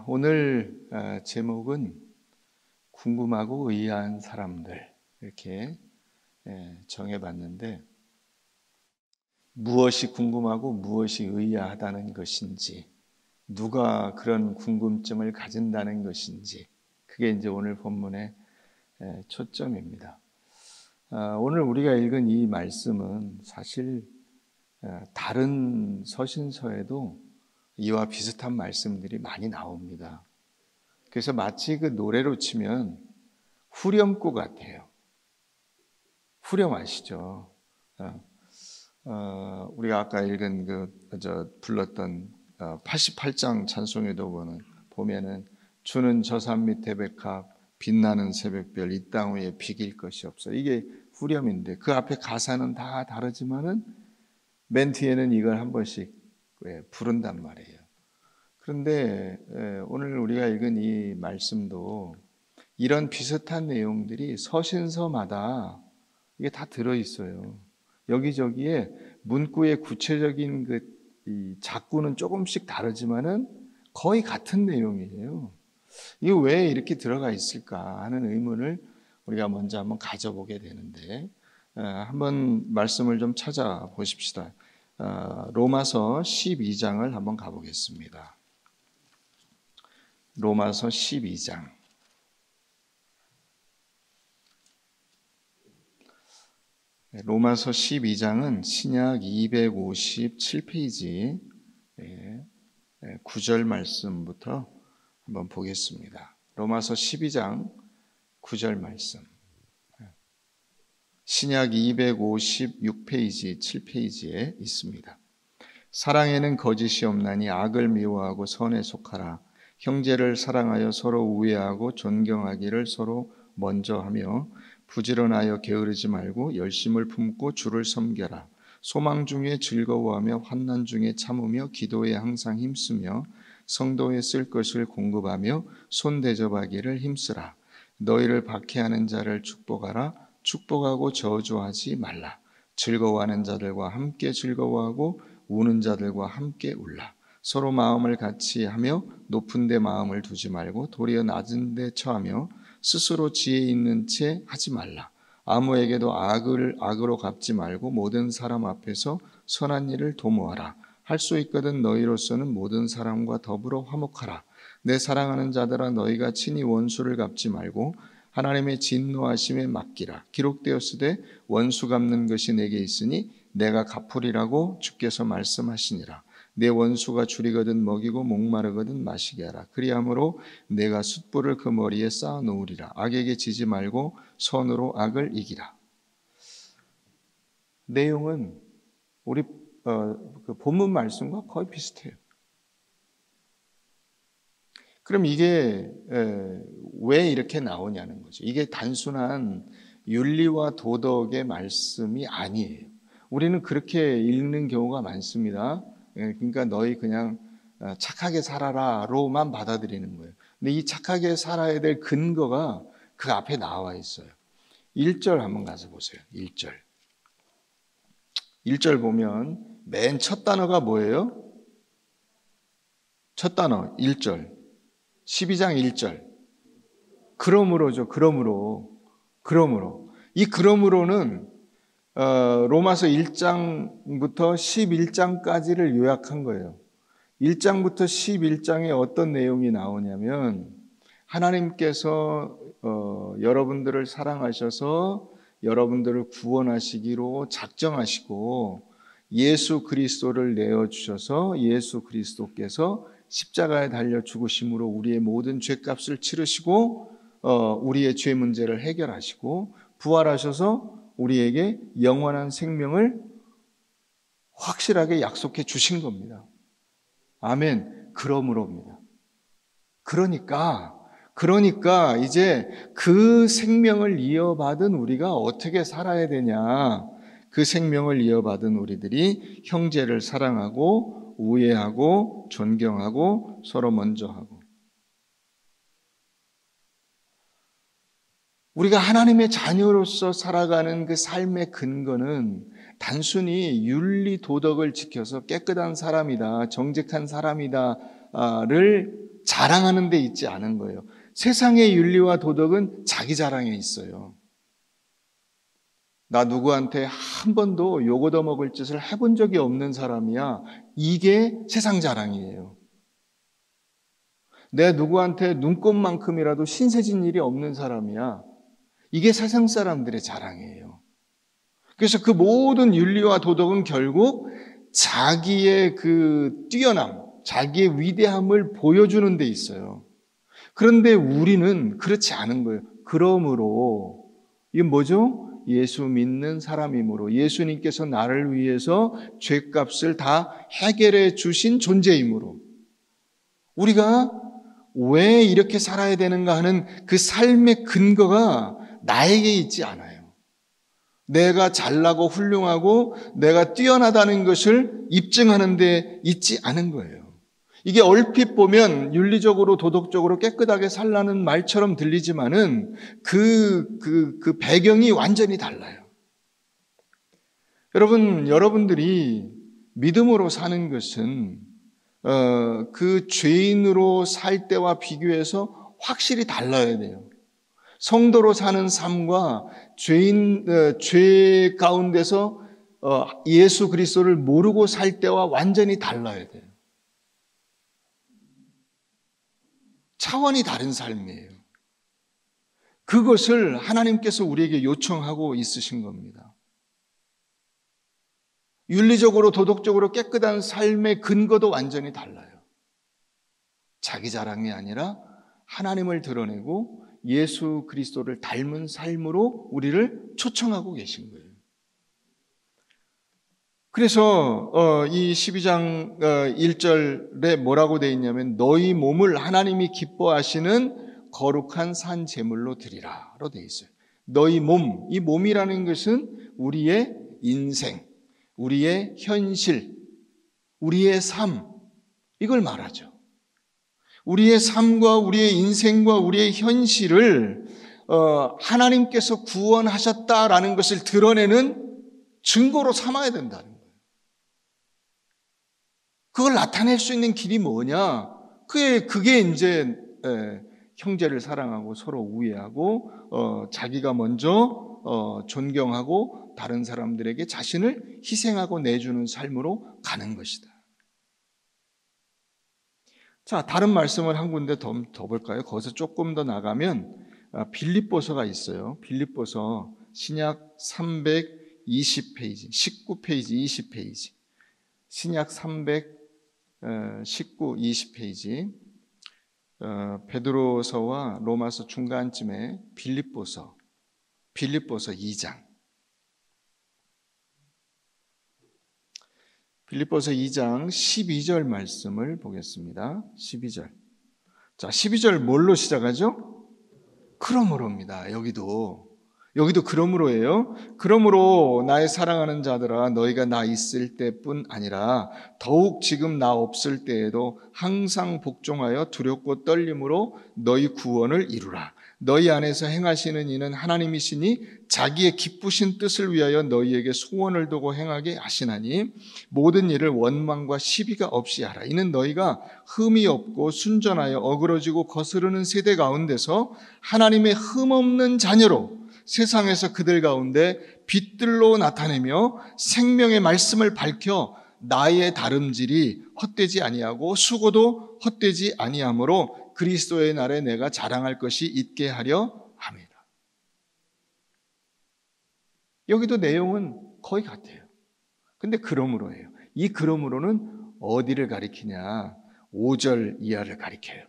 오늘 제목은 궁금하고 의아한 사람들 이렇게 정해봤는데, 무엇이 궁금하고 무엇이 의아하다는 것인지, 누가 그런 궁금증을 가진다는 것인지, 그게 이제 오늘 본문의 초점입니다. 오늘 우리가 읽은 이 말씀은 사실 다른 서신서에도 이와 비슷한 말씀들이 많이 나옵니다. 그래서 마치 그 노래로 치면 후렴구 같아요. 후렴 아시죠? 우리가 아까 읽은 불렀던 88장 찬송에도 보면은 주는 저산 밑에 백합 빛나는 새벽별 이 땅 위에 비길 것이 없어. 이게 후렴인데 그 앞에 가사는 다 다르지만은 맨 뒤에는 이걸 한 번씩 부른단 말이에요. 그런데 오늘 우리가 읽은 이 말씀도 이런 비슷한 내용들이 서신서마다 이게 다 들어있어요. 여기저기에 문구의 구체적인 이 작구는 조금씩 다르지만은 거의 같은 내용이에요. 이게 왜 이렇게 들어가 있을까 하는 의문을 우리가 먼저 한번 가져보게 되는데, 한번 말씀을 좀 찾아보십시다. 로마서 12장을 한번 가보겠습니다. 로마서 12장. 로마서 12장은 신약 257페이지 9절 말씀부터 한번 보겠습니다. 로마서 12장 9절 말씀. 신약 256페이지 7페이지에 있습니다. 사랑에는 거짓이 없나니 악을 미워하고 선에 속하라. 형제를 사랑하여 서로 우애하고 존경하기를 서로 먼저 하며 부지런하여 게으르지 말고 열심을 품고 주를 섬겨라. 소망 중에 즐거워하며 환난 중에 참으며 기도에 항상 힘쓰며 성도에 쓸 것을 공급하며 손대접하기를 힘쓰라. 너희를 박해하는 자를 축복하라. 축복하고 저주하지 말라. 즐거워하는 자들과 함께 즐거워하고 우는 자들과 함께 울라. 서로 마음을 같이 하며 높은 데 마음을 두지 말고 도리어 낮은 데 처하며 스스로 지혜 있는 채 하지 말라. 아무에게도 악으로 갚지 말고 모든 사람 앞에서 선한 일을 도모하라. 할 수 있거든 너희로서는 모든 사람과 더불어 화목하라. 내 사랑하는 자들아 너희가 친히 원수를 갚지 말고 하나님의 진노하심에 맡기라. 기록되었으되 원수 갚는 것이 내게 있으니 내가 갚으리라고 주께서 말씀하시니라. 내 원수가 줄이거든 먹이고 목마르거든 마시게 하라. 그리함으로 내가 숯불을 그 머리에 쌓아 놓으리라. 악에게 지지 말고 선으로 악을 이기라. 내용은 우리 그 본문 말씀과 거의 비슷해요. 그럼 이게 왜 이렇게 나오냐는 거죠. 이게 단순한 윤리와 도덕의 말씀이 아니에요. 우리는 그렇게 읽는 경우가 많습니다. 그러니까 너희 그냥 착하게 살아라로만 받아들이는 거예요. 근데 이 착하게 살아야 될 근거가 그 앞에 나와 있어요. 1절 한번 가서 보세요. 1절. 1절 보면 맨 첫 단어가 뭐예요? 첫 단어 1절. 12장 1절. 그러므로죠. 그러므로. 이 그러므로는 로마서 1장부터 11장까지를 요약한 거예요. 1장부터 11장에 어떤 내용이 나오냐면 하나님께서 여러분들을 사랑하셔서 여러분들을 구원하시기로 작정하시고 예수 그리스도를 내어주셔서 예수 그리스도께서 십자가에 달려 죽으심으로 우리의 모든 죄값을 치르시고 우리의 죄 문제를 해결하시고 부활하셔서 우리에게 영원한 생명을 확실하게 약속해 주신 겁니다. 아멘. 그러므로입니다. 그러니까 이제 그 생명을 이어받은 우리가 어떻게 살아야 되냐. 그 생명을 이어받은 우리들이 형제를 사랑하고 우애하고 존경하고 서로 먼저 하고. 우리가 하나님의 자녀로서 살아가는 그 삶의 근거는 단순히 윤리 도덕을 지켜서 깨끗한 사람이다, 정직한 사람이다를 자랑하는 데 있지 않은 거예요. 세상의 윤리와 도덕은 자기 자랑에 있어요. 나 누구한테 한 번도 욕 얻어먹을 짓을 해본 적이 없는 사람이야. 이게 세상 자랑이에요. 내 누구한테 눈곱만큼이라도 신세진 일이 없는 사람이야. 이게 세상 사람들의 자랑이에요. 그래서 그 모든 윤리와 도덕은 결국 자기의 그 뛰어남, 자기의 위대함을 보여주는 데 있어요. 그런데 우리는 그렇지 않은 거예요. 그러므로 이게 뭐죠? 예수 믿는 사람이므로, 예수님께서 나를 위해서 죄값을 다 해결해 주신 존재이므로, 우리가 왜 이렇게 살아야 되는가 하는 그 삶의 근거가 나에게 있지 않아요. 내가 잘나고 훌륭하고 내가 뛰어나다는 것을 입증하는 데 있지 않은 거예요. 이게 얼핏 보면 윤리적으로 도덕적으로 깨끗하게 살라는 말처럼 들리지만은 그 배경이 완전히 달라요. 여러분들이 믿음으로 사는 것은 그 죄인으로 살 때와 비교해서 확실히 달라야 돼요. 성도로 사는 삶과 죄 가운데서 예수 그리스도를 모르고 살 때와 완전히 달라야 돼요. 차원이 다른 삶이에요. 그것을 하나님께서 우리에게 요청하고 있으신 겁니다. 윤리적으로 도덕적으로 깨끗한 삶의 근거도 완전히 달라요. 자기 자랑이 아니라 하나님을 드러내고 예수 그리스도를 닮은 삶으로 우리를 초청하고 계신 거예요. 그래서 이 12장 1절에 뭐라고 되어 있냐면 너희 몸을 하나님이 기뻐하시는 거룩한 산 제물로 드리라로 되어 있어요. 너희 몸, 이 몸이라는 것은 우리의 인생, 우리의 현실, 우리의 삶, 이걸 말하죠. 우리의 삶과 우리의 인생과 우리의 현실을 하나님께서 구원하셨다라는 것을 드러내는 증거로 삼아야 된다는 거예요. 그걸 나타낼 수 있는 길이 뭐냐? 그게 이제 형제를 사랑하고 서로 우애하고 자기가 먼저 존경하고 다른 사람들에게 자신을 희생하고 내주는 삶으로 가는 것이다. 자, 다른 말씀을 한 군데 더 볼까요? 거기서 조금 더 나가면 빌립보서가 있어요. 빌립보서 신약 320페이지, 19페이지, 20페이지. 신약 319, 20페이지. 베드로서와 로마서 중간쯤에 빌립보서 2장. 빌립보서 2장 12절 말씀을 보겠습니다. 12절. 자, 12절 뭘로 시작하죠? 그러므로입니다. 여기도 그러므로예요. 그러므로 나의 사랑하는 자들아 너희가 나 있을 때뿐 아니라 더욱 지금 나 없을 때에도 항상 복종하여 두렵고 떨림으로 너희 구원을 이루라. 너희 안에서 행하시는 이는 하나님이시니 자기의 기쁘신 뜻을 위하여 너희에게 소원을 두고 행하게 하시나니 모든 일을 원망과 시비가 없이 하라. 이는 너희가 흠이 없고 순전하여 어그러지고 거스르는 세대 가운데서 하나님의 흠없는 자녀로 세상에서 그들 가운데 빛들로 나타내며 생명의 말씀을 밝혀 나의 다름질이 헛되지 아니하고 수고도 헛되지 아니하므로 그리스도의 날에 내가 자랑할 것이 있게 하려 합니다. 여기도 내용은 거의 같아요. 근데 그러므로예요. 이 그러므로는 어디를 가리키냐? 5절 이하를 가리켜요.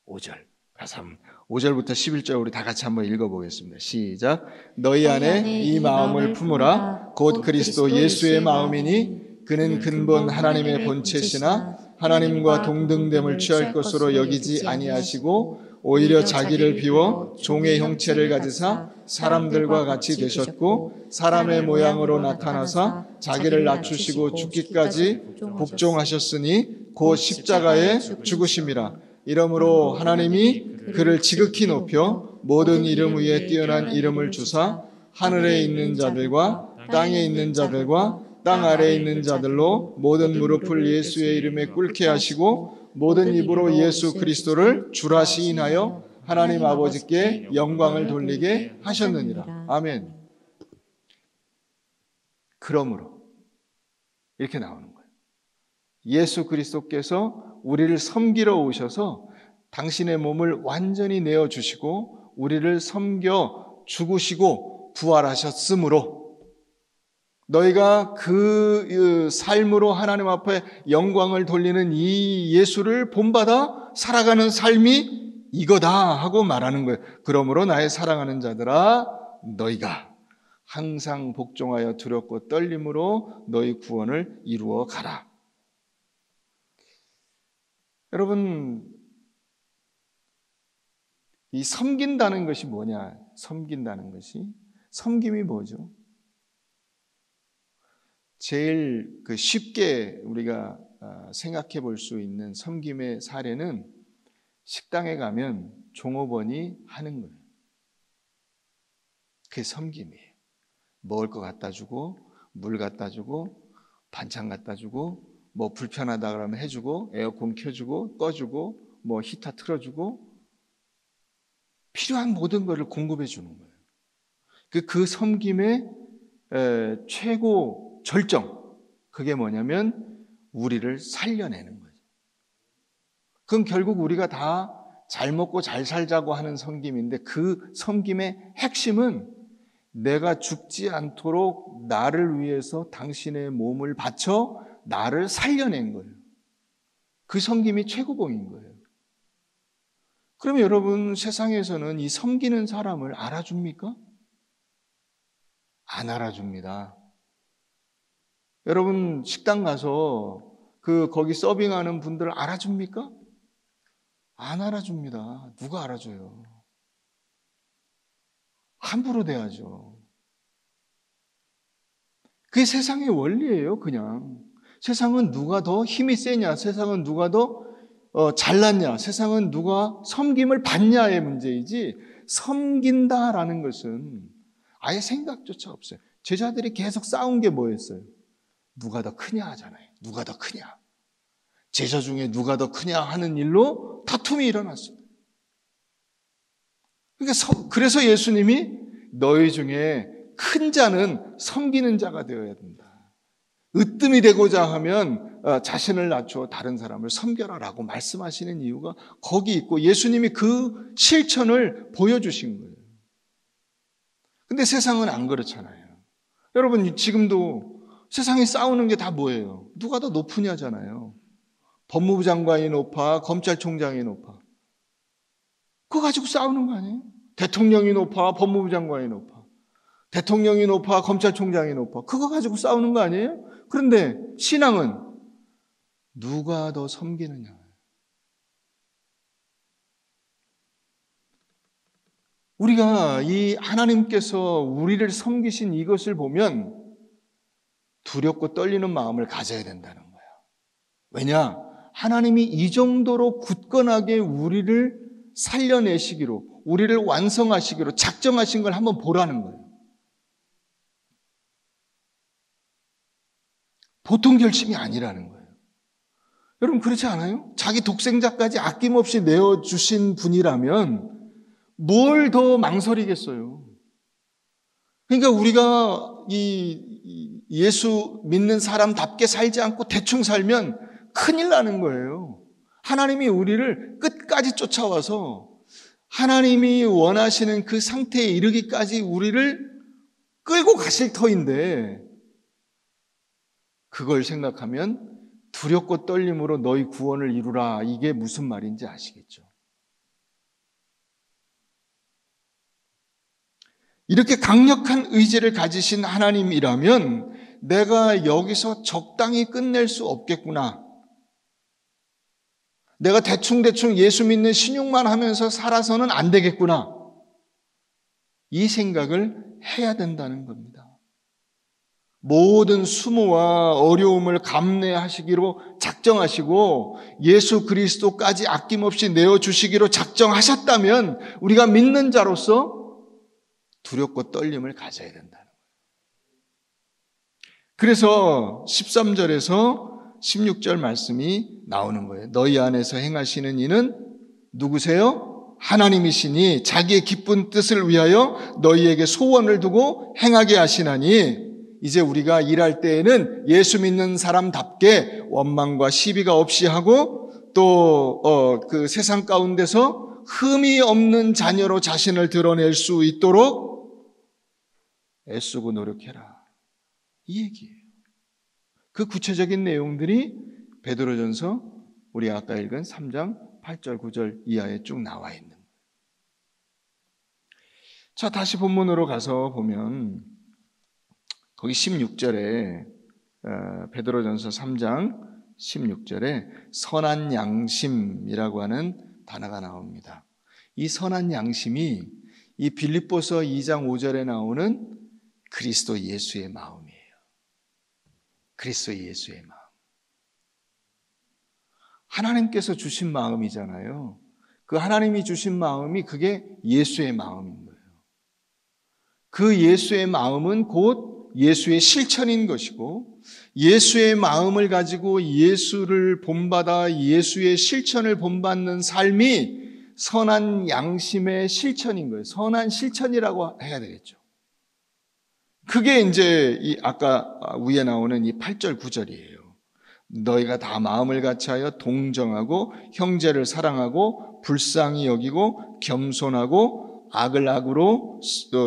5절. 가서 5절부터 11절 우리 다 같이 한번 읽어보겠습니다. 시작. 너희 안에 이 마음을 품으라. 곧 그리스도 예수의 마음이니 그는 근본 하나님의 본체시나 하나님과 동등됨을 취할 것으로 여기지 아니하시고 오히려 자기를 비워 종의 형체를 가지사 사람들과 같이 되셨고 사람의 모양으로 나타나사 자기를 낮추시고 죽기까지 복종하셨으니 곧 십자가에 죽으심이라. 이러므로 하나님이 그를 지극히 높여 모든 이름 위에 뛰어난 이름을 주사 하늘에 있는 자들과 땅에 있는 자들과 땅 아래에 있는 자들로 모든 무릎을 예수의 이름에 꿇게 하시고 모든 입으로 예수 그리스도를 주라 시인하여 하나님 아버지께 영광을 돌리게 하셨느니라. 아멘. 그러므로 이렇게 나오는 거예요. 예수 그리스도께서 우리를 섬기러 오셔서 당신의 몸을 완전히 내어주시고 우리를 섬겨 죽으시고 부활하셨으므로 너희가 그 삶으로 하나님 앞에 영광을 돌리는 이 예수를 본받아 살아가는 삶이 이거다 하고 말하는 거예요. 그러므로 나의 사랑하는 자들아 너희가 항상 복종하여 두렵고 떨림으로 너희 구원을 이루어 가라. 여러분, 이 섬긴다는 것이 뭐냐? 섬긴다는 것이 섬김이 뭐죠? 제일 쉽게 우리가 생각해 볼 수 있는 섬김의 사례는 식당에 가면 종업원이 하는 거예요. 그게 섬김이에요. 먹을 거 갖다 주고 물 갖다 주고 반찬 갖다 주고 뭐 불편하다 그러면 해주고 에어컨 켜주고 꺼주고 뭐 히터 틀어주고 필요한 모든 것을 공급해 주는 거예요. 그 섬김의 최고 절정, 그게 뭐냐면 우리를 살려내는 거죠. 그건 결국 우리가 다 잘 먹고 잘 살자고 하는 섬김인데 그 섬김의 핵심은 내가 죽지 않도록 나를 위해서 당신의 몸을 바쳐 나를 살려낸 거예요. 그 섬김이 최고봉인 거예요. 그러면 여러분, 세상에서는 이 섬기는 사람을 알아줍니까? 안 알아줍니다. 여러분, 식당 가서 거기 서빙하는 분들 알아줍니까? 안 알아줍니다. 누가 알아줘요? 함부로 대하죠. 그게 세상의 원리예요, 그냥. 세상은 누가 더 힘이 세냐, 세상은 누가 더 잘났냐, 세상은 누가 섬김을 받냐의 문제이지 섬긴다라는 것은 아예 생각조차 없어요. 제자들이 계속 싸운 게 뭐였어요? 누가 더 크냐 하잖아요. 누가 더 크냐. 제자 중에 누가 더 크냐 하는 일로 다툼이 일어났어요. 그러니까 그래서 예수님이 너희 중에 큰 자는 섬기는 자가 되어야 된다. 으뜸이 되고자 하면 자신을 낮추어 다른 사람을 섬겨라라고 말씀하시는 이유가 거기 있고 예수님이 그 실천을 보여주신 거예요. 근데 세상은 안 그렇잖아요. 여러분, 지금도 세상에 싸우는 게 다 뭐예요? 누가 더 높으냐잖아요. 법무부 장관이 높아, 검찰총장이 높아. 그거 가지고 싸우는 거 아니에요? 대통령이 높아, 법무부 장관이 높아. 대통령이 높아, 검찰총장이 높아. 그거 가지고 싸우는 거 아니에요? 그런데 신앙은 누가 더 섬기느냐. 우리가 이 하나님께서 우리를 섬기신 이것을 보면 두렵고 떨리는 마음을 가져야 된다는 거예요. 왜냐? 하나님이 이 정도로 굳건하게 우리를 살려내시기로, 우리를 완성하시기로 작정하신 걸 한번 보라는 거예요. 보통 결심이 아니라는 거예요. 여러분, 그렇지 않아요? 자기 독생자까지 아낌없이 내어주신 분이라면 뭘 더 망설이겠어요? 그러니까 우리가 이 예수 믿는 사람답게 살지 않고 대충 살면 큰일 나는 거예요. 하나님이 우리를 끝까지 쫓아와서 하나님이 원하시는 그 상태에 이르기까지 우리를 끌고 가실 터인데 그걸 생각하면 두렵고 떨림으로 너희 구원을 이루라, 이게 무슨 말인지 아시겠죠? 이렇게 강력한 의지를 가지신 하나님이라면 내가 여기서 적당히 끝낼 수 없겠구나. 내가 대충대충 예수 믿는 신용만 하면서 살아서는 안 되겠구나. 이 생각을 해야 된다는 겁니다. 모든 수모와 어려움을 감내하시기로 작정하시고 예수 그리스도까지 아낌없이 내어주시기로 작정하셨다면 우리가 믿는 자로서 두렵고 떨림을 가져야 된다는 거예요. 그래서 13절에서 16절 말씀이 나오는 거예요. 너희 안에서 행하시는 이는 누구세요? 하나님이시니 자기의 기쁜 뜻을 위하여 너희에게 소원을 두고 행하게 하시나니, 이제 우리가 일할 때에는 예수 믿는 사람답게 원망과 시비가 없이 하고, 또 그 세상 가운데서 흠이 없는 자녀로 자신을 드러낼 수 있도록 애쓰고 노력해라, 이 얘기예요. 그 구체적인 내용들이 베드로전서 우리 아까 읽은 3장 8절 9절 이하에 쭉 나와 있는 거예요. 자, 다시 본문으로 가서 보면 거기 16절에 베드로전서 3장 16절에 선한 양심이라고 하는 단어가 나옵니다. 이 선한 양심이 이 빌립보서 2장 5절에 나오는 그리스도 예수의 마음이에요. 그리스도 예수의 마음. 하나님께서 주신 마음이잖아요. 그 하나님이 주신 마음이 그게 예수의 마음인 거예요. 그 예수의 마음은 곧 예수의 실천인 것이고, 예수의 마음을 가지고 예수를 본받아 예수의 실천을 본받는 삶이 선한 양심의 실천인 거예요. 선한 실천이라고 해야 되겠죠. 그게 이제 이 아까 위에 나오는 이 8절 9절이에요. 너희가 다 마음을 같이하여 동정하고 형제를 사랑하고 불쌍히 여기고 겸손하고 악을 악으로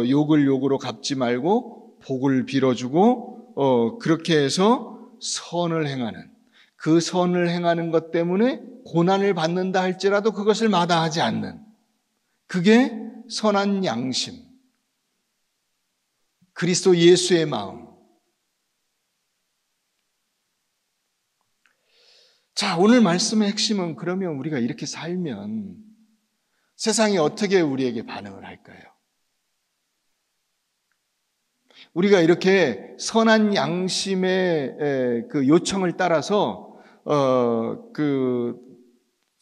욕을 욕으로 갚지 말고 복을 빌어주고 그렇게 해서 선을 행하는, 그 선을 행하는 것 때문에 고난을 받는다 할지라도 그것을 마다하지 않는, 그게 선한 양심, 그리스도 예수의 마음. 자, 오늘 말씀의 핵심은, 그러면 우리가 이렇게 살면 세상이 어떻게 우리에게 반응을 할까요? 우리가 이렇게 선한 양심의 그 요청을 따라서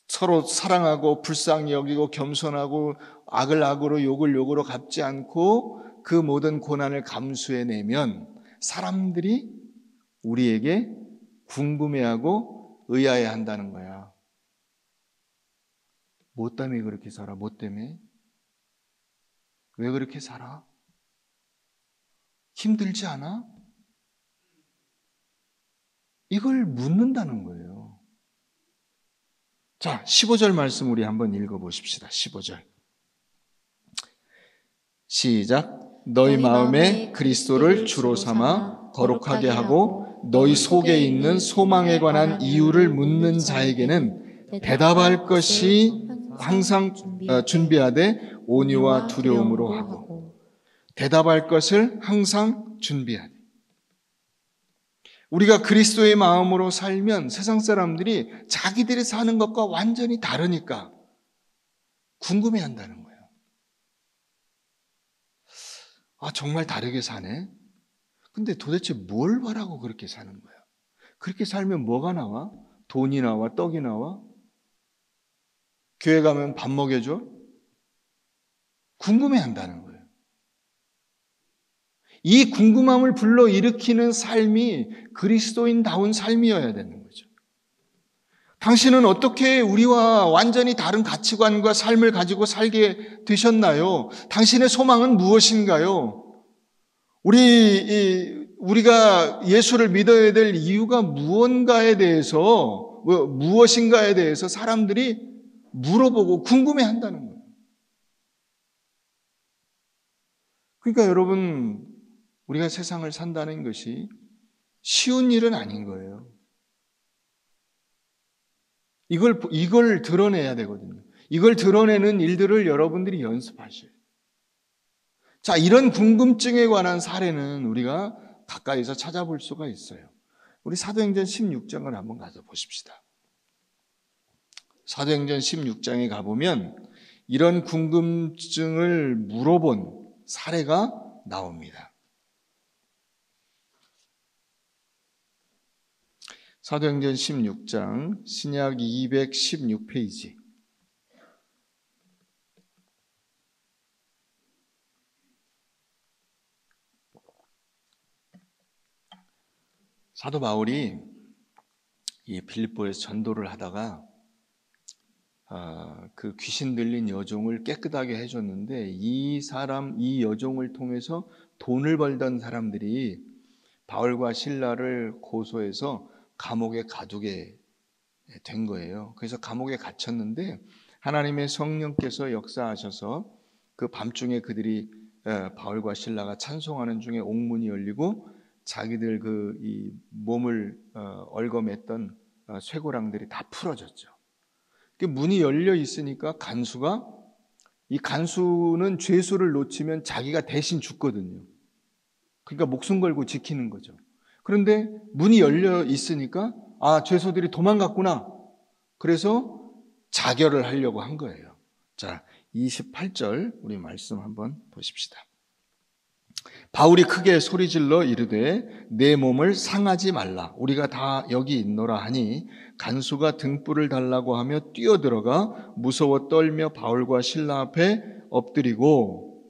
서로 사랑하고 불쌍히 여기고 겸손하고 악을 악으로 욕을 욕으로 갚지 않고 그 모든 고난을 감수해내면 사람들이 우리에게 궁금해하고 의아해 한다는 거야. 뭐 때문에 그렇게 살아? 뭐 때문에? 왜 그렇게 살아? 힘들지 않아? 이걸 묻는다는 거예요. 자, 15절 말씀 우리 한번 읽어보십시다. 15절 시작. 너희 마음에 그리스도를 주로 삼아 거룩하게 하고 너희 속에 있는 소망에 관한 이유를 묻는 자에게는 대답할 것이 항상 준비하되 온유와 두려움으로 하고, 대답할 것을 항상 준비하되. 우리가 그리스도의 마음으로 살면 세상 사람들이 자기들이 사는 것과 완전히 다르니까 궁금해한다는 거예요. 아, 정말 다르게 사네? 근데 도대체 뭘 바라고 그렇게 사는 거야? 그렇게 살면 뭐가 나와? 돈이 나와? 떡이 나와? 교회 가면 밥 먹여줘? 궁금해한다는 거예요. 이 궁금함을 불러일으키는 삶이 그리스도인다운 삶이어야 되는 거죠. 당신은 어떻게 우리와 완전히 다른 가치관과 삶을 가지고 살게 되셨나요? 당신의 소망은 무엇인가요? 우리가 예수를 믿어야 될 이유가 무엇인가에 대해서 사람들이 물어보고 궁금해한다는 거예요. 그러니까 여러분, 우리가 세상을 산다는 것이 쉬운 일은 아닌 거예요. 이걸 드러내야 되거든요. 이걸 드러내는 일들을 여러분들이 연습하셔요. 자, 이런 궁금증에 관한 사례는 우리가 가까이서 찾아볼 수가 있어요. 우리 사도행전 16장을 한번 가서 보십시다. 사도행전 16장에 가보면 이런 궁금증을 물어본 사례가 나옵니다. 사도행전 16장 신약 216페이지. 사도 바울이 이 빌립보에서 전도를 하다가 그 귀신 들린 여종을 깨끗하게 해줬는데 이 여종을 통해서 돈을 벌던 사람들이 바울과 실라를 고소해서 감옥에 가두게 된 거예요. 그래서 감옥에 gat혔는데 하나님의 성령께서 역사하셔서 그 밤중에 그들이 바울과 실라가 찬송하는 중에 옥문이 열리고 자기들 이 몸을 얽어맸던 쇠고랑들이 다 풀어졌죠. 그 문이 열려 있으니까 이 간수는 죄수를 놓치면 자기가 대신 죽거든요. 그러니까 목숨 걸고 지키는 거죠. 그런데 문이 열려 있으니까 죄수들이 도망갔구나. 그래서 자결을 하려고 한 거예요. 자, 28절 우리 말씀 한번 보십시다. 바울이 크게 소리질러 이르되 내 몸을 상하지 말라. 우리가 다 여기 있노라 하니 간수가 등불을 달라고 하며 뛰어들어가 무서워 떨며 바울과 실라 앞에 엎드리고,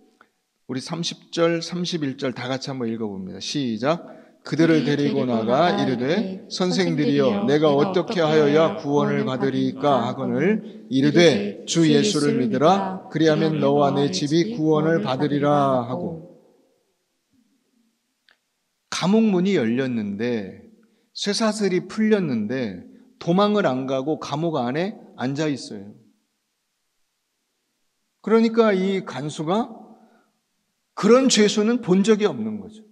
우리 30절 31절 다 같이 한번 읽어봅니다. 시작. 그들을 데리고 나가 이르되 선생들이여 내가 어떻게 하여야 구원을 받으리까 하거늘 이르되 주 예수를 믿으라. 그리하면 너와 내 집이 구원을 받으리라 하고. 감옥 문이 열렸는데 쇠사슬이 풀렸는데 도망을 안 가고 감옥 안에 앉아 있어요. 그러니까 이 간수가 그런 죄수는 본 적이 없는 거죠.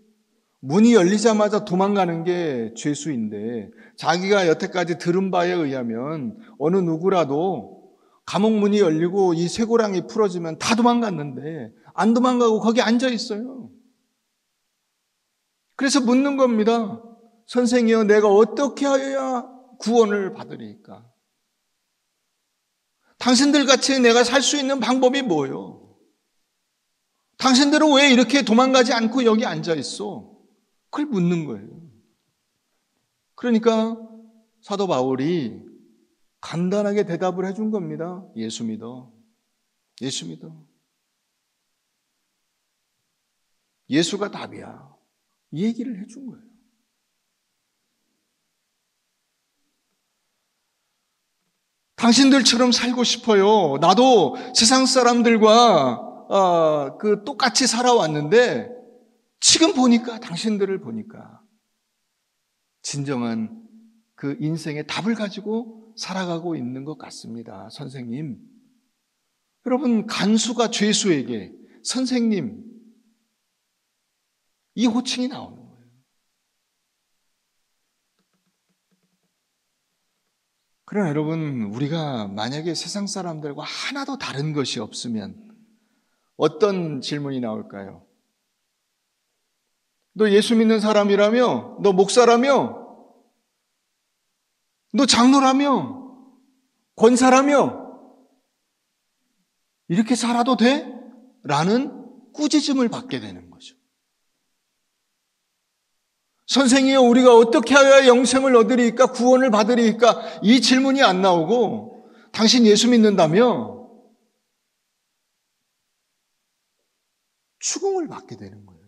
문이 열리자마자 도망가는 게 죄수인데 자기가 여태까지 들은 바에 의하면 어느 누구라도 감옥 문이 열리고 이 쇠고랑이 풀어지면 다 도망갔는데 안 도망가고 거기 앉아 있어요. 그래서 묻는 겁니다. 선생이여 내가 어떻게 하여야 구원을 받으리까? 당신들 같이 내가 살 수 있는 방법이 뭐요? 당신들은 왜 이렇게 도망가지 않고 여기 앉아 있어? 그걸 묻는 거예요. 그러니까 사도 바울이 간단하게 대답을 해준 겁니다. 예수 믿어. 예수 믿어. 예수가 답이야. 이 얘기를 해준 거예요. 당신들처럼 살고 싶어요. 나도 세상 사람들과 똑같이 살아왔는데 지금 보니까 당신들을 보니까 진정한 그 인생의 답을 가지고 살아가고 있는 것 같습니다. 선생님. 여러분, 간수가 죄수에게 선생님 이 호칭이 나오는 거예요. 그러나 여러분, 우리가 만약에 세상 사람들과 하나도 다른 것이 없으면 어떤 질문이 나올까요? 너 예수 믿는 사람이라며? 너 목사라며? 너 장로라며? 권사라며? 이렇게 살아도 돼? 라는 꾸짖음을 받게 되는 거죠. 선생이여 우리가 어떻게 하여야 영생을 얻으리까? 구원을 받으리까? 이 질문이 안 나오고 당신 예수 믿는다며? 추궁을 받게 되는 거예요.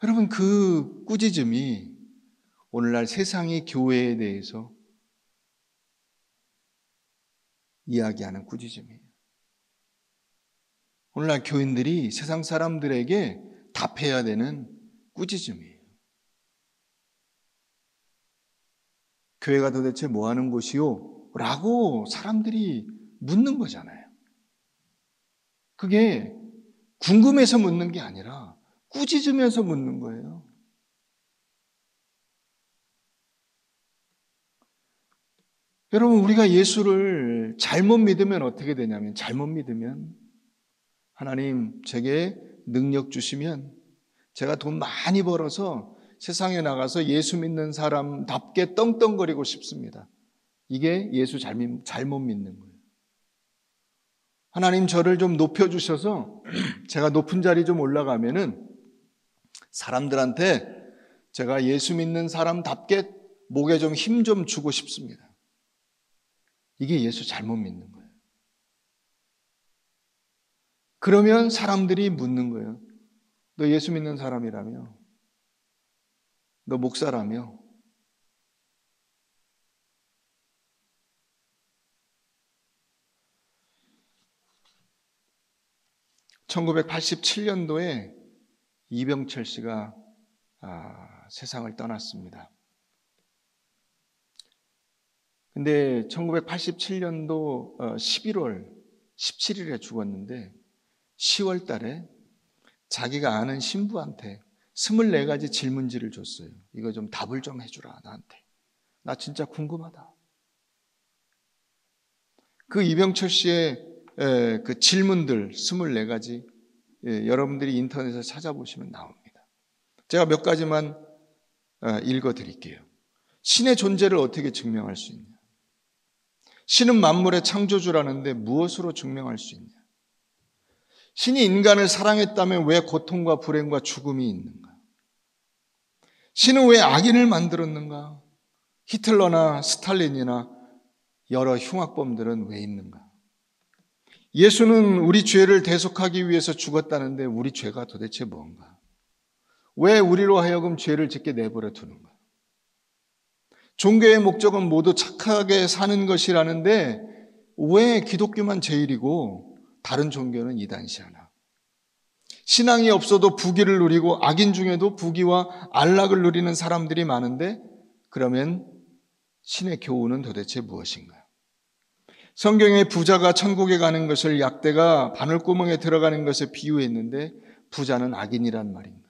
여러분, 그 꾸짖음이 오늘날 세상의 교회에 대해서 이야기하는 꾸짖음이에요. 오늘날 교인들이 세상 사람들에게 답해야 되는 꾸짖음이에요. 교회가 도대체 뭐 하는 곳이요? 라고 사람들이 묻는 거잖아요. 그게 궁금해서 묻는 게 아니라 꾸짖으면서 묻는 거예요. 여러분, 우리가 예수를 잘못 믿으면 어떻게 되냐면, 잘못 믿으면 하나님 제게 능력 주시면 제가 돈 많이 벌어서 세상에 나가서 예수 믿는 사람답게 떵떵거리고 싶습니다. 이게 예수 잘못 믿는 거예요. 하나님 저를 좀 높여주셔서 제가 높은 자리 좀 올라가면은 사람들한테 제가 예수 믿는 사람답게 목에 좀 힘 좀 주고 싶습니다. 이게 예수 잘못 믿는 거예요. 그러면 사람들이 묻는 거예요. 너 예수 믿는 사람이라며? 너 목사라며? (1987년도에) 이병철 씨가 세상을 떠났습니다. 근데 1987년도 11월 17일에 죽었는데 10월 달에 자기가 아는 신부한테 24가지 질문지를 줬어요. 이거 좀 답을 좀 해주라, 나한테. 나 진짜 궁금하다. 그 이병철 씨의 그 질문들 24가지, 여러분들이 인터넷에 찾아보시면 나옵니다. 제가 몇 가지만 읽어드릴게요. 신의 존재를 어떻게 증명할 수 있냐? 신은 만물의 창조주라는데 무엇으로 증명할 수 있냐? 신이 인간을 사랑했다면 왜 고통과 불행과 죽음이 있는가? 신은 왜 악인을 만들었는가? 히틀러나 스탈린이나 여러 흉악범들은 왜 있는가? 예수는 우리 죄를 대속하기 위해서 죽었다는데 우리 죄가 도대체 뭔가? 왜 우리로 하여금 죄를 짓게 내버려 두는가? 종교의 목적은 모두 착하게 사는 것이라는데 왜 기독교만 제일이고 다른 종교는 이단시하나? 신앙이 없어도 부귀를 누리고 악인 중에도 부귀와 안락을 누리는 사람들이 많은데 그러면 신의 교훈은 도대체 무엇인가? 성경에 부자가 천국에 가는 것을 약대가 바늘구멍에 들어가는 것에 비유했는데 부자는 악인이란 말인가?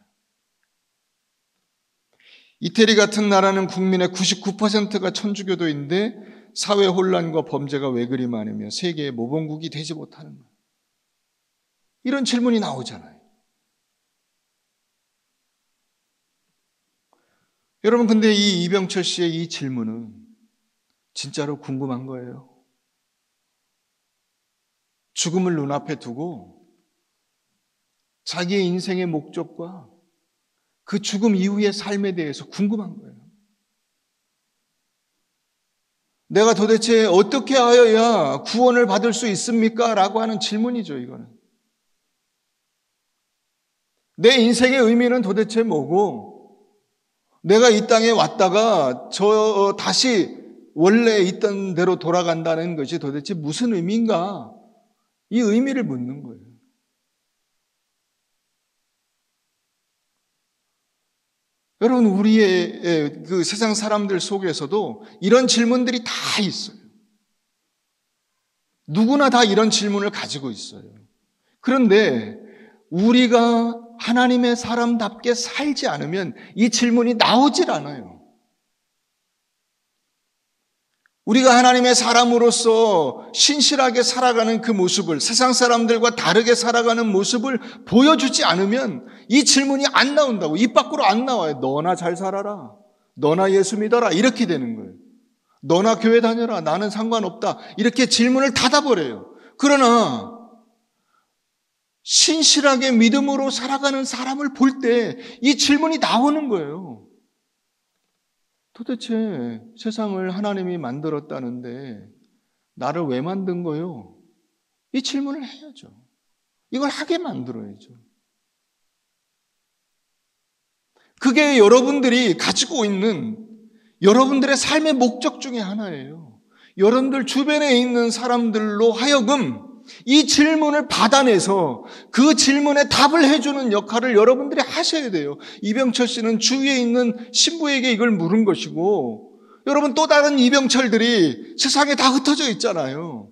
이태리 같은 나라는 국민의 99%가 천주교도인데 사회 혼란과 범죄가 왜 그리 많으며 세계의 모범국이 되지 못하는가? 이런 질문이 나오잖아요. 여러분, 근데 이 이병철 씨의 이 질문은 진짜로 궁금한 거예요. 죽음을 눈앞에 두고 자기의 인생의 목적과 그 죽음 이후의 삶에 대해서 궁금한 거예요. 내가 도대체 어떻게 하여야 구원을 받을 수 있습니까? 라고 하는 질문이죠, 이거는. 내 인생의 의미는 도대체 뭐고, 내가 이 땅에 왔다가 다시 원래 있던 대로 돌아간다는 것이 도대체 무슨 의미인가? 이 의미를 묻는 거예요. 여러분, 우리의 그 세상 사람들 속에서도 이런 질문들이 다 있어요. 누구나 다 이런 질문을 가지고 있어요. 그런데 우리가 하나님의 사람답게 살지 않으면 이 질문이 나오질 않아요. 우리가 하나님의 사람으로서 신실하게 살아가는 그 모습을, 세상 사람들과 다르게 살아가는 모습을 보여주지 않으면 이 질문이 안 나온다고. 입 밖으로 안 나와요. 너나 잘 살아라. 너나 예수 믿어라. 이렇게 되는 거예요. 너나 교회 다녀라. 나는 상관없다. 이렇게 질문을 닫아버려요. 그러나 신실하게 믿음으로 살아가는 사람을 볼 때 이 질문이 나오는 거예요. 도대체 세상을 하나님이 만들었다는데 나를 왜 만든 거요? 이 질문을 해야죠. 이걸 하게 만들어야죠. 그게 여러분들이 가지고 있는 여러분들의 삶의 목적 중에 하나예요. 여러분들 주변에 있는 사람들로 하여금 이 질문을 받아내서 그 질문에 답을 해주는 역할을 여러분들이 하셔야 돼요. 이병철 씨는 주위에 있는 신부에게 이걸 물은 것이고, 여러분 또 다른 이병철들이 세상에 다 흩어져 있잖아요.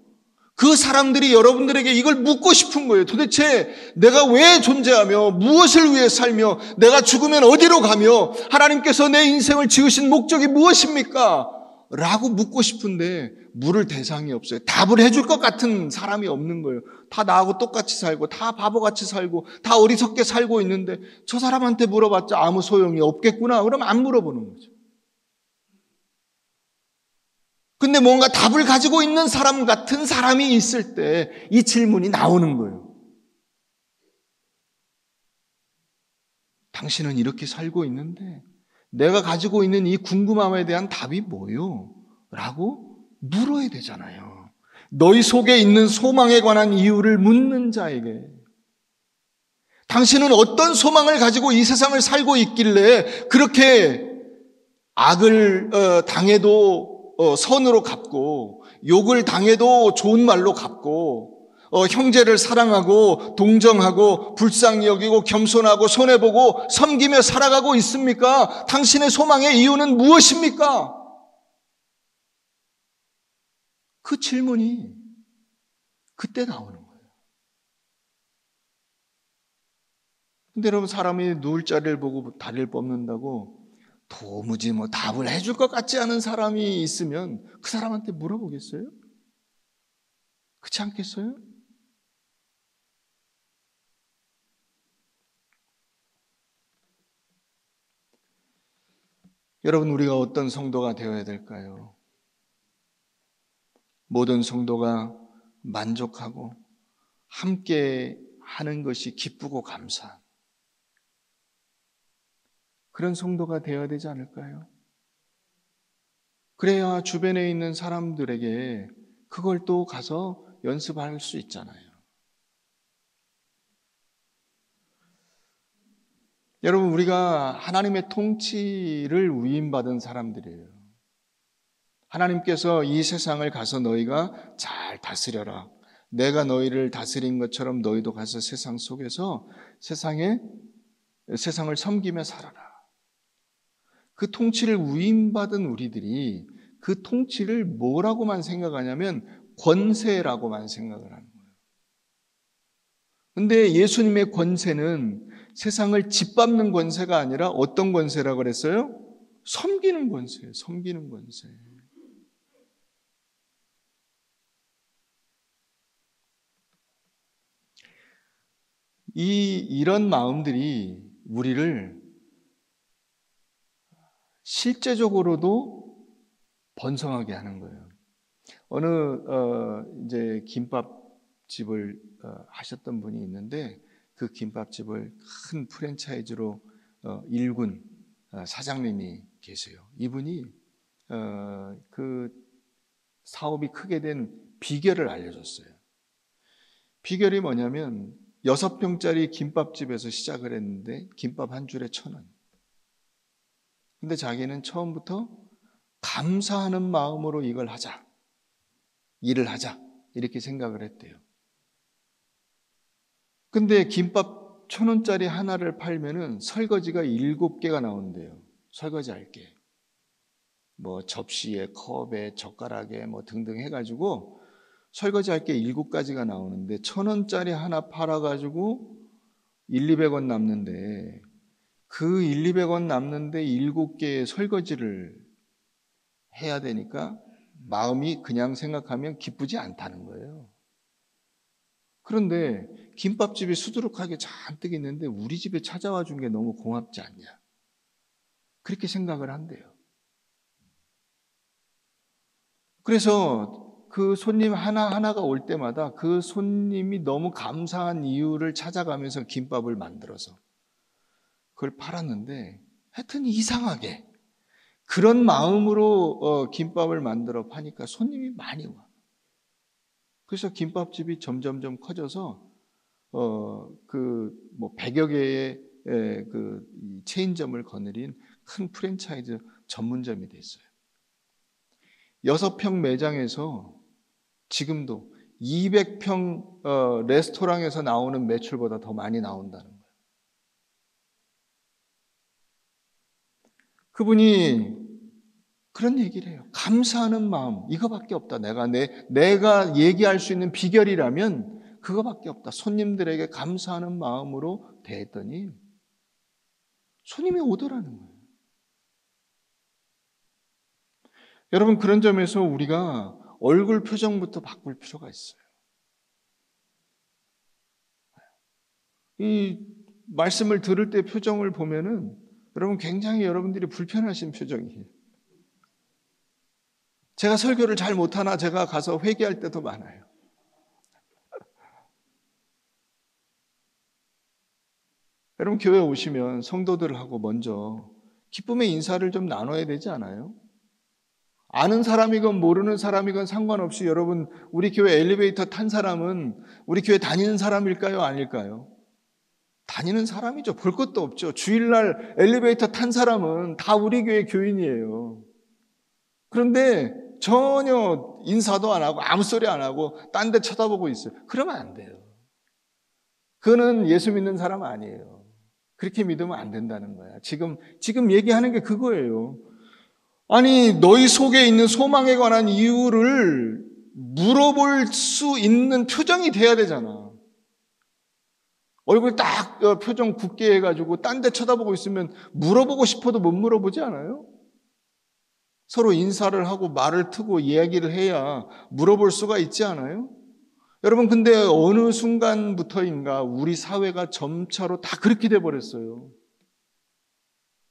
그 사람들이 여러분들에게 이걸 묻고 싶은 거예요. 도대체 내가 왜 존재하며 무엇을 위해 살며 내가 죽으면 어디로 가며 하나님께서 내 인생을 지으신 목적이 무엇입니까? 라고 묻고 싶은데 물을 대상이 없어요. 답을 해줄 것 같은 사람이 없는 거예요. 다 나하고 똑같이 살고 다 바보같이 살고 다 어리석게 살고 있는데 저 사람한테 물어봤자 아무 소용이 없겠구나. 그러면 안 물어보는 거죠. 근데 뭔가 답을 가지고 있는 사람 같은 사람이 있을 때 이 질문이 나오는 거예요. 당신은 이렇게 살고 있는데 내가 가지고 있는 이 궁금함에 대한 답이 뭐요? 라고 물어야 되잖아요. 너희 속에 있는 소망에 관한 이유를 묻는 자에게, 당신은 어떤 소망을 가지고 이 세상을 살고 있길래 그렇게 악을 당해도 선으로 갚고 욕을 당해도 좋은 말로 갚고 형제를 사랑하고 동정하고 불쌍히 여기고 겸손하고 손해보고 섬기며 살아가고 있습니까? 당신의 소망의 이유는 무엇입니까? 그 질문이 그때 나오는 거예요. 근데 여러분, 사람이 누울 자리를 보고 다리를 뻗는다고 도무지 답을 해줄 것 같지 않은 사람이 있으면 그 사람한테 물어보겠어요? 그렇지 않겠어요? 여러분, 우리가 어떤 성도가 되어야 될까요? 모든 성도가 만족하고 함께 하는 것이 기쁘고 감사한 그런 성도가 되어야 되지 않을까요? 그래야 주변에 있는 사람들에게 그걸 또 가서 연습할 수 있잖아요. 여러분, 우리가 하나님의 통치를 위임받은 사람들이에요. 하나님께서 이 세상을 가서 너희가 잘 다스려라. 내가 너희를 다스린 것처럼 너희도 가서 세상 속에서 세상을 섬기며 살아라. 그 통치를 위임받은 우리들이 그 통치를 뭐라고만 생각하냐면 권세라고만 생각을 하는 거예요. 근데 예수님의 권세는 세상을 짓밟는 권세가 아니라 어떤 권세라고 그랬어요? 섬기는 권세예요. 섬기는 권세. 이런 마음들이 우리를 실제적으로도 번성하게 하는 거예요. 어느 이제 김밥집을 하셨던 분이 있는데 그 김밥집을 큰 프랜차이즈로 일군 사장님이 계세요. 이분이 그 사업이 크게 된 비결을 알려줬어요. 비결이 뭐냐면 6평짜리 김밥집에서 시작을 했는데 김밥 한 줄에 1,000원. 근데 자기는 처음부터 감사하는 마음으로 이걸 하자. 일을 하자. 이렇게 생각을 했대요. 근데 김밥 1,000원짜리 하나를 팔면은 설거지가 7개가 나온대요. 설거지 할 게. 접시에, 컵에, 젓가락에 등등 해가지고 설거지 할 게 7가지가 나오는데 1,000원짜리 하나 팔아가지고 200원 남는데 그 200원 남는데 7개의 설거지를 해야 되니까 마음이 그냥 생각하면 기쁘지 않다는 거예요. 그런데 김밥집이 수두룩하게 잔뜩 있는데 우리 집에 찾아와 준 게 너무 고맙지 않냐. 그렇게 생각을 한대요. 그래서 그 손님 하나하나가 올 때마다 그 손님이 너무 감사한 이유를 찾아가면서 김밥을 만들어서 그걸 팔았는데 하여튼 이상하게 그런 마음으로 김밥을 만들어 파니까 손님이 많이 와. 그래서 김밥집이 점점점 커져서 100여 개의 그 체인점을 거느린 큰 프랜차이즈 전문점이 됐어요. 6평 매장에서 지금도 200평 레스토랑에서 나오는 매출보다 더 많이 나온다는 거예요. 그분이 그런 얘기를 해요. 감사하는 마음, 이거밖에 없다. 내가 얘기할 수 있는 비결이라면 그거밖에 없다. 손님들에게 감사하는 마음으로 대했더니 손님이 오더라는 거예요. 여러분, 그런 점에서 우리가 얼굴 표정부터 바꿀 필요가 있어요. 이 말씀을 들을 때 표정을 보면은 여러분 굉장히 여러분들이 불편하신 표정이에요. 제가 설교를 잘 못하나 제가 가서 회개할 때도 많아요. 여러분, 교회 오시면 성도들하고 먼저 기쁨의 인사를 좀 나눠야 되지 않아요? 아는 사람이건 모르는 사람이건 상관없이 여러분, 우리 교회 엘리베이터 탄 사람은 우리 교회 다니는 사람일까요? 아닐까요? 다니는 사람이죠. 볼 것도 없죠. 주일날 엘리베이터 탄 사람은 다 우리 교회 교인이에요. 그런데 전혀 인사도 안 하고 아무 소리 안 하고 딴 데 쳐다보고 있어요. 그러면 안 돼요. 그거는 예수 믿는 사람 아니에요. 그렇게 믿으면 안 된다는 거야. 지금 얘기하는 게 그거예요. 아니, 너희 속에 있는 소망에 관한 이유를 물어볼 수 있는 표정이 돼야 되잖아. 얼굴 딱 표정 굳게 해가지고 딴 데 쳐다보고 있으면 물어보고 싶어도 못 물어보지 않아요? 서로 인사를 하고 말을 트고 이야기를 해야 물어볼 수가 있지 않아요? 여러분, 근데 어느 순간부터인가 우리 사회가 점차로 다 그렇게 돼버렸어요.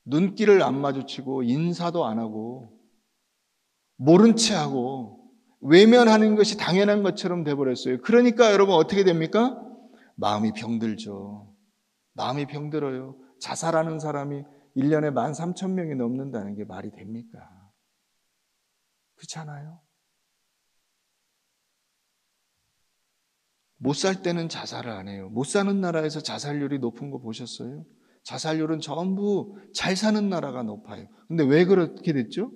눈길을 안 마주치고 인사도 안 하고 모른 채 하고 외면하는 것이 당연한 것처럼 돼버렸어요. 그러니까 여러분 어떻게 됩니까? 마음이 병들죠. 마음이 병들어요. 자살하는 사람이 1년에 13,000명이 넘는다는 게 말이 됩니까? 그렇지 않아요? 못 살 때는 자살을 안 해요. 못 사는 나라에서 자살률이 높은 거 보셨어요? 자살률은 전부 잘 사는 나라가 높아요. 근데 왜 그렇게 됐죠?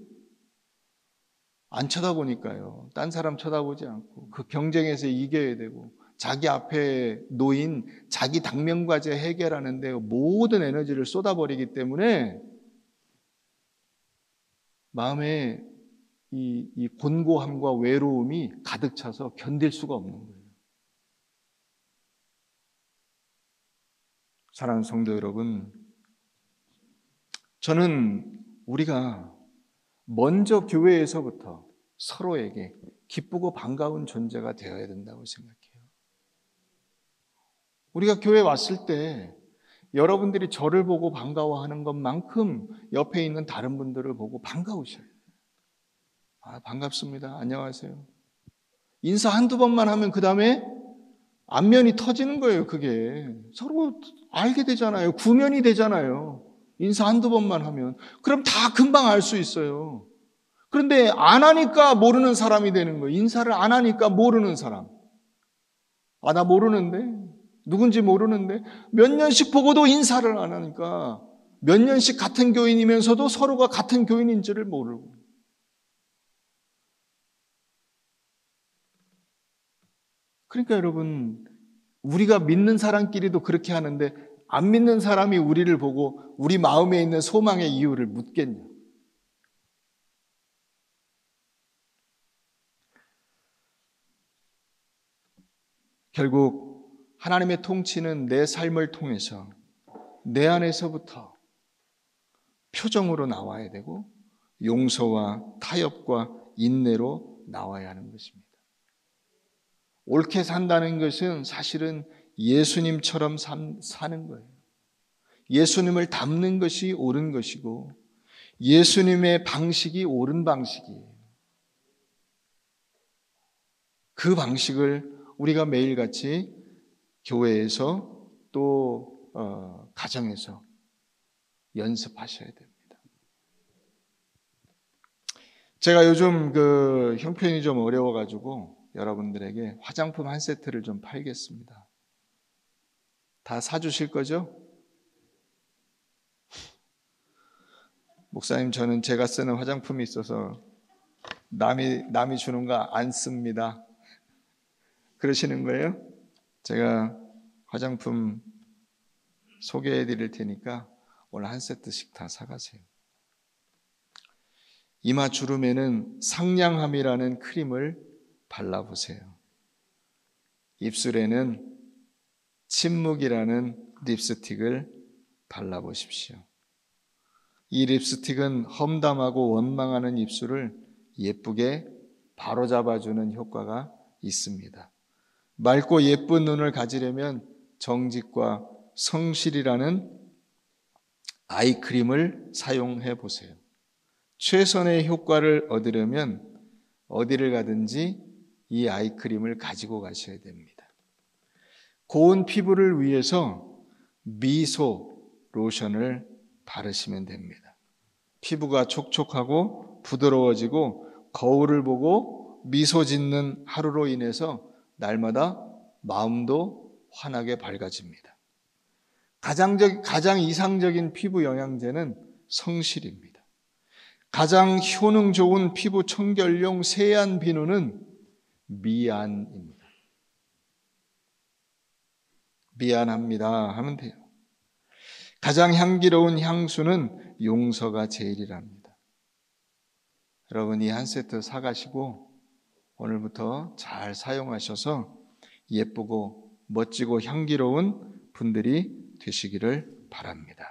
안 쳐다보니까요. 딴 사람 쳐다보지 않고 그 경쟁에서 이겨야 되고 자기 앞에 놓인 자기 당면과제 해결하는 데 모든 에너지를 쏟아버리기 때문에 마음에 이 곤고함과 외로움이 가득 차서 견딜 수가 없는 거예요. 사랑하는 성도 여러분, 저는 우리가 먼저 교회에서부터 서로에게 기쁘고 반가운 존재가 되어야 된다고 생각해요. 우리가 교회 왔을 때 여러분들이 저를 보고 반가워하는 것만큼 옆에 있는 다른 분들을 보고 반가우셔요. 아, 반갑습니다. 안녕하세요. 인사 한두 번만 하면 그 다음에 안면이 터지는 거예요. 그게 서로 알게 되잖아요. 구면이 되잖아요. 인사 한두 번만 하면. 그럼 다 금방 알 수 있어요. 그런데 안 하니까 모르는 사람이 되는 거예요. 인사를 안 하니까 모르는 사람. 아, 나 모르는데? 누군지 모르는데? 몇 년씩 보고도 인사를 안 하니까 몇 년씩 같은 교인이면서도 서로가 같은 교인인지를 모르고. 그러니까 여러분, 우리가 믿는 사람끼리도 그렇게 하는데 안 믿는 사람이 우리를 보고 우리 마음에 있는 소망의 이유를 묻겠냐? 결국 하나님의 통치는 내 삶을 통해서 내 안에서부터 표정으로 나와야 되고 용서와 타협과 인내로 나와야 하는 것입니다. 옳게 산다는 것은 사실은 예수님처럼 사는 거예요. 예수님을 닮는 것이 옳은 것이고 예수님의 방식이 옳은 방식이에요. 그 방식을 우리가 매일같이 교회에서 또 가정에서 연습하셔야 됩니다. 제가 요즘 그 형편이 좀 어려워가지고 여러분들에게 화장품 한 세트를 좀 팔겠습니다. 다 사주실 거죠? 목사님, 저는 제가 쓰는 화장품이 있어서 남이 주는 거 안 씁니다. 그러시는 거예요? 제가 화장품 소개해 드릴 테니까 오늘 한 세트씩 다 사가세요. 이마 주름에는 상냥함이라는 크림을 발라보세요. 입술에는 침묵이라는 립스틱을 발라보십시오. 이 립스틱은 험담하고 원망하는 입술을 예쁘게 바로잡아주는 효과가 있습니다. 맑고 예쁜 눈을 가지려면 정직과 성실이라는 아이크림을 사용해 보세요. 최선의 효과를 얻으려면 어디를 가든지 이 아이크림을 가지고 가셔야 됩니다. 고운 피부를 위해서 미소 로션을 바르시면 됩니다. 피부가 촉촉하고 부드러워지고 거울을 보고 미소 짓는 하루로 인해서 날마다 마음도 환하게 밝아집니다. 가장 이상적인 피부 영양제는 성실입니다. 가장 효능 좋은 피부 청결용 세안 비누는 미안입니다. 미안합니다 하면 돼요. 가장 향기로운 향수는 용서가 제일이랍니다. 여러분, 이 한 세트 사가시고 오늘부터 잘 사용하셔서 예쁘고 멋지고 향기로운 분들이 되시기를 바랍니다.